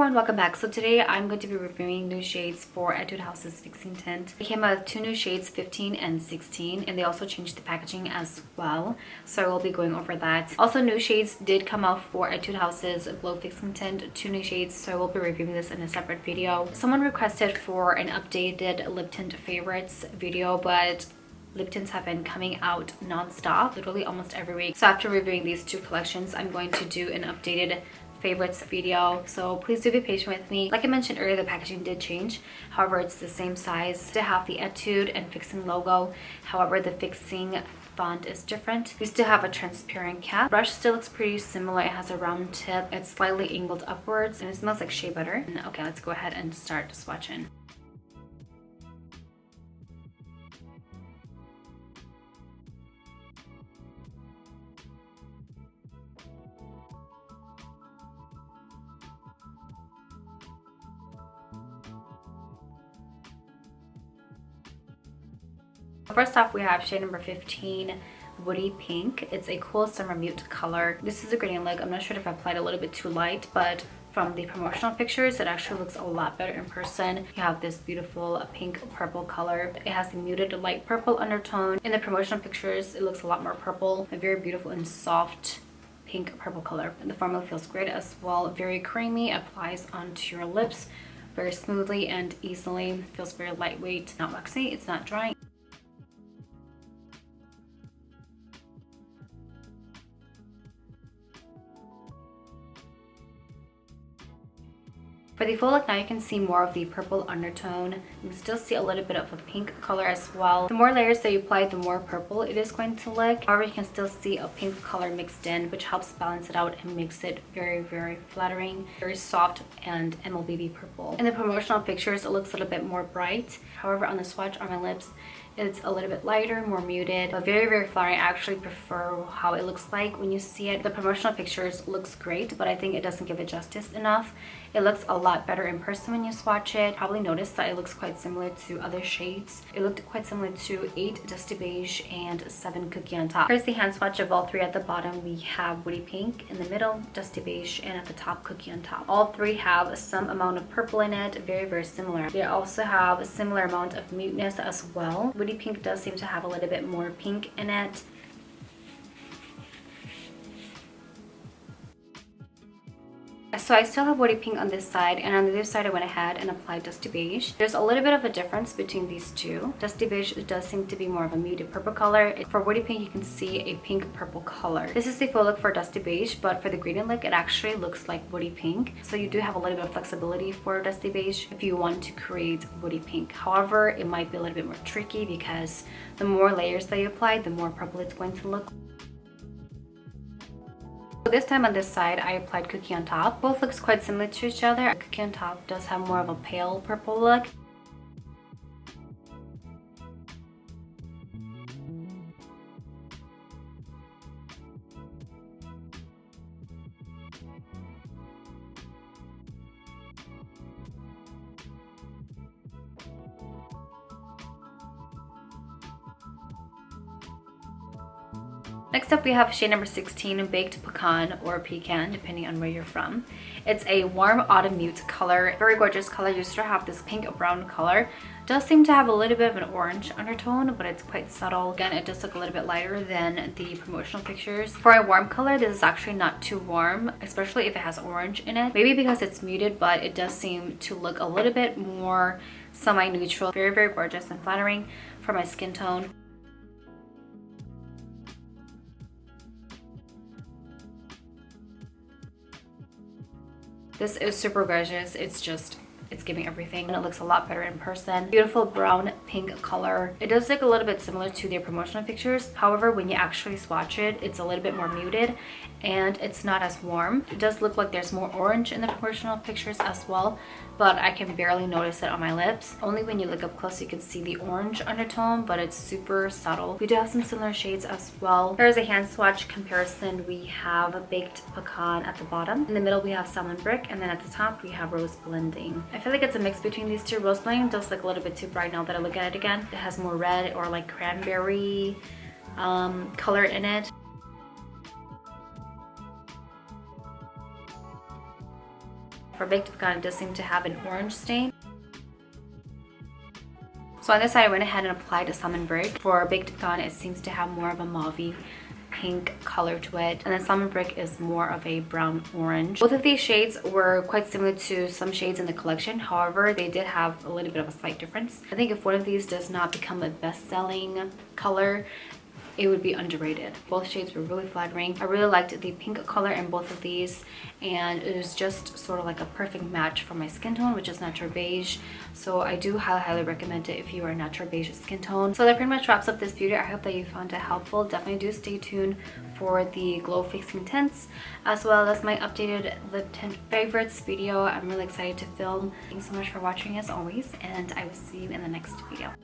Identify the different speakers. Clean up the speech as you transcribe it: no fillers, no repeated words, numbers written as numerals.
Speaker 1: everyone, welcome back. So today I'm going to be reviewing new shades for Etude House's Fixing Tint. They came out with two new shades, 15 and 16, and they also changed the packaging as well. So we'll be going over that. Also, new shades did come out for Etude House's Glow Fixing Tint, two new shades, so we'll be reviewing this in a separate video. Someone requested for an updated lip tint favorites video, but lip tints have been coming out non-stop, literally almost every week. So after reviewing these two collections, I'm going to do an updated favorites video, so please do be patient with me. Like I mentioned earlier, the packaging did change. However, it's the same size. To have the Etude and Fixing logo. However, the Fixing font is different. We still have a transparent cap. Brush still looks pretty similar. It has a round tip. It's slightly angled upwards and it smells like shea butter. And okay, let's go ahead and start swatching. First off, we have shade number 15, Woody Pink. It's a cool summer mute color. This is a gradient look. I'm not sure if I applied a little bit too light, but from the promotional pictures, it actually looks a lot better in person. You have this beautiful pink purple color. It has a muted light purple undertone. In the promotional pictures, it looks a lot more purple. A very beautiful and soft pink purple color. And the formula feels great as well. Very creamy, applies onto your lips very smoothly and easily. Feels very lightweight, not waxy, it's not drying. For the full look, now you can see more of the purple undertone. You can still see a little bit of a pink color as well. The more layers that you apply, the more purple it is going to look. However, you can still see a pink color mixed in, which helps balance it out and makes it very, very flattering. Very soft and MLBB purple. In the promotional pictures, it looks a little bit more bright. However, on the swatch on my lips, it's a little bit lighter, more muted, but very, very flattering. I actually prefer how it looks like when you see it. The promotional pictures looks great, but I think it doesn't give it justice enough. It looks a lot better in person when you swatch it. Probably noticed that it looks quite similar to other shades. It looked quite similar to 8 Dusty Beige and 7 Cookie on top. Here's the hand swatch of all three. At the bottom, we have Woody Pink, in the middle, Dusty Beige, and at the top, Cookie on top. All three have some amount of purple in it, very, very similar. They also have a similar amount of muteness as well. Woody Pink does seem to have a little bit more pink in it. So I still have Woody Pink on this side, and on the other side I went ahead and applied Dusty Beige. There's a little bit of a difference between these two. Dusty Beige does seem to be more of a muted purple color. For Woody Pink, you can see a pink purple color. This is the full look for Dusty Beige, but for the gradient look, it actually looks like Woody Pink. So you do have a little bit of flexibility for Dusty Beige if you want to create Woody Pink. However, it might be a little bit more tricky because the more layers that you apply, the more purple it's going to look. So this time on this side, I applied Cookie on top. Both looks quite similar to each other. Cookie on top does have more of a pale purple look. Next up, we have shade number 16, Baked Pecan or Pecan, depending on where you're from. It's a warm autumn mute color, very gorgeous color. You still have this pink brown color. Does seem to have a little bit of an orange undertone, but it's quite subtle. Again, it does look a little bit lighter than the promotional pictures. For a warm color, this is actually not too warm, especially if it has orange in it. Maybe because it's muted, but it does seem to look a little bit more semi-neutral. Very, very gorgeous and flattering for my skin tone. This is super gorgeous. It's giving everything, and it looks a lot better in person. Beautiful brown pink color. It does look a little bit similar to their promotional pictures. However, when you actually swatch it, it's a little bit more muted and it's not as warm. It does look like there's more orange in the promotional pictures as well, but I can barely notice it on my lips. Only when you look up close you can see the orange undertone, but it's super subtle. We do have some similar shades as well. Here's a hand swatch comparison. We have a Baked Pecan at the bottom. In the middle we have Salmon Brick, and then at the top we have Rose Blending. I feel like it's a mix between these two. Rose Blending does look a little bit too bright now that I look at it again. It has more red or like cranberry color in it. for Baked Pecan, it does seem to have an orange stain. So on this side, I went ahead and applied a Salmon Brick. For Baked Pecan, it seems to have more of a mauve pink color to it, and then Salmon Brick is more of a brown orange. Both of these shades were quite similar to some shades in the collection. However, they did have a little bit of a slight difference. I think if one of these does not become a best-selling color, it would be underrated. Both shades were really flattering. I really liked the pink color in both of these, and it was just sort of like a perfect match for my skin tone, which is natural beige. So I do highly recommend it if you are a natural beige skin tone. So that pretty much wraps up this video. I hope that you found it helpful. Definitely do stay tuned for the glow fixing tints, as well as my updated lip tint favorites video. I'm really excited to film. Thanks so much for watching as always, and I will see you in the next video.